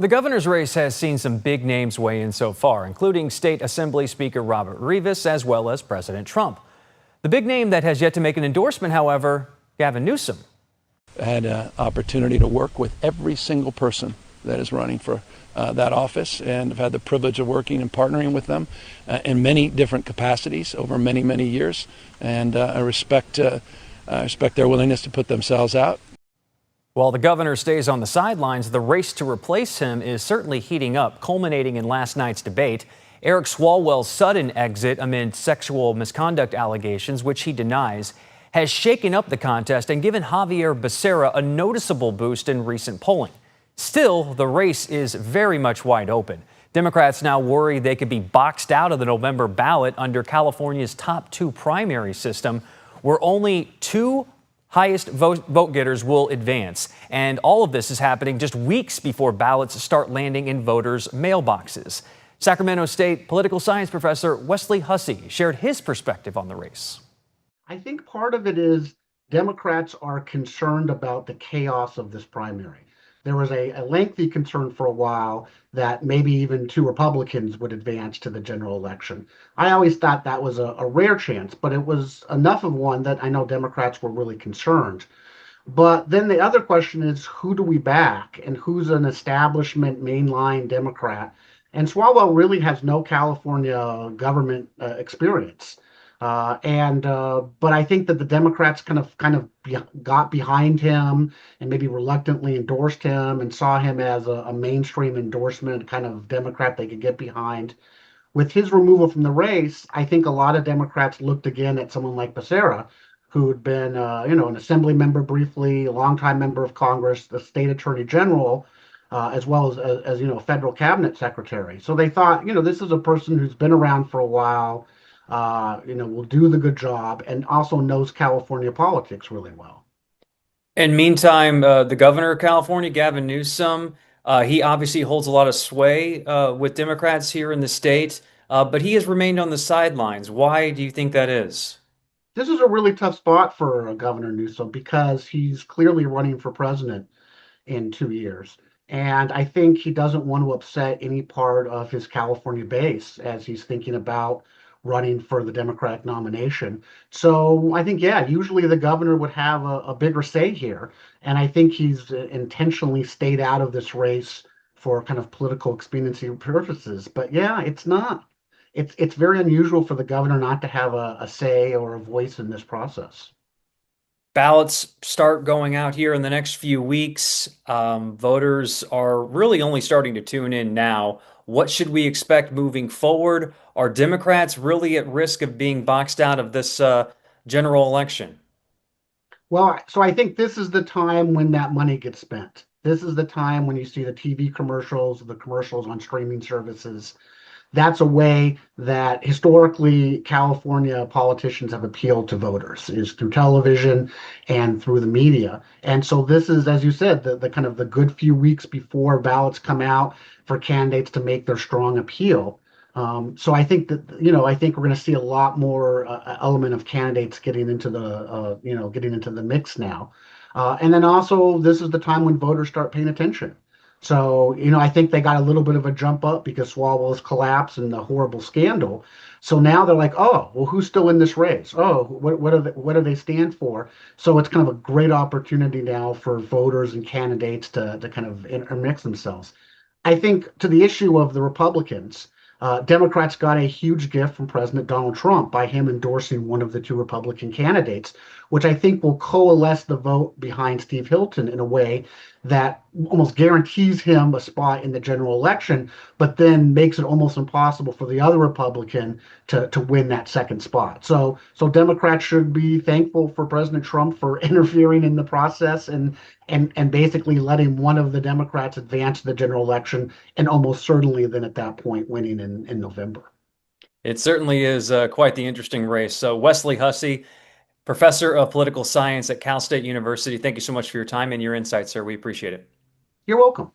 The governor's race has seen some big names weigh in so far, including State Assembly Speaker Robert Rivas as well as President Trump. The big name that has yet to make an endorsement, however, Gavin Newsom. I had an opportunity to work with every single person that is running for that office, and I've had the privilege of working and partnering with them in many different capacities over many, many years, and I respect their willingness to put themselves out. While the governor stays on the sidelines, the race to replace him is certainly heating up, culminating in last night's debate. Eric Swalwell's sudden exit amid sexual misconduct allegations, which he denies, has shaken up the contest and given Xavier Becerra a noticeable boost in recent polling. Still, the race is very much wide open. Democrats now worry they could be boxed out of the November ballot under California's top two primary system, where only two highest vote getters will advance. And all of this is happening just weeks before ballots start landing in voters' mailboxes. Sacramento State political science professor Wesley Hussey shared his perspective on the race. I think part of it is Democrats are concerned about the chaos of this primary. There was a lengthy concern for a while that maybe even two Republicans would advance to the general election. I always thought that was a rare chance, but it was enough of one that I know Democrats were really concerned. But then the other question is, who do we back and who's an establishment mainline Democrat? And Swalwell really has no California government experience. But I think that the Democrats kind of got behind him and maybe reluctantly endorsed him and saw him as a mainstream endorsement kind of Democrat they could get behind. With his removal from the race, I think a lot of Democrats looked again at someone like Becerra, who had been, an assembly member briefly, a longtime member of Congress, the state attorney general, as well as federal cabinet secretary. So they thought, this is a person who's been around for a while. Will do the good job and also knows California politics really well. And meantime, the governor of California, Gavin Newsom, he obviously holds a lot of sway with Democrats here in the state, but he has remained on the sidelines. Why do you think that is? This is a really tough spot for Governor Newsom because he's clearly running for president in 2 years. And I think he doesn't want to upset any part of his California base as he's thinking about running for the Democratic nomination. So I think, usually the governor would have a bigger say here. And I think he's intentionally stayed out of this race for kind of political expediency purposes. But it's not. It's very unusual for the governor not to have a say or a voice in this process. Ballots start going out here in the next few weeks. Voters are really only starting to tune in now. What should we expect moving forward? Are Democrats really at risk of being boxed out of this general election? Well, so I think this is the time when that money gets spent. This is the time when you see the TV commercials, the commercials on streaming services. That's a way that historically California politicians have appealed to voters, is through television and through the media. And so this is, as you said, the kind of the good few weeks before ballots come out for candidates to make their strong appeal. So I think that, I think we're going to see a lot more element of candidates getting into the mix now. And then also this is the time when voters start paying attention. So, I think they got a little bit of a jump up because Swalwell's collapse and the horrible scandal. So now they're like, oh, well, who's still in this race? Oh, what do they stand for? So it's kind of a great opportunity now for voters and candidates to kind of intermix themselves. I think to the issue of the Republicans, Democrats got a huge gift from President Donald Trump by him endorsing one of the two Republican candidates, which I think will coalesce the vote behind Steve Hilton in a way that almost guarantees him a spot in the general election, but then makes it almost impossible for the other Republican to win that second spot. So Democrats should be thankful for President Trump for interfering in the process and basically letting one of the Democrats advance the general election and almost certainly then at that point winning in November. It certainly is quite the interesting race. So Wesley Hussey, professor of political science at Cal State University, thank you so much for your time and your insights, sir. We appreciate it. You're welcome.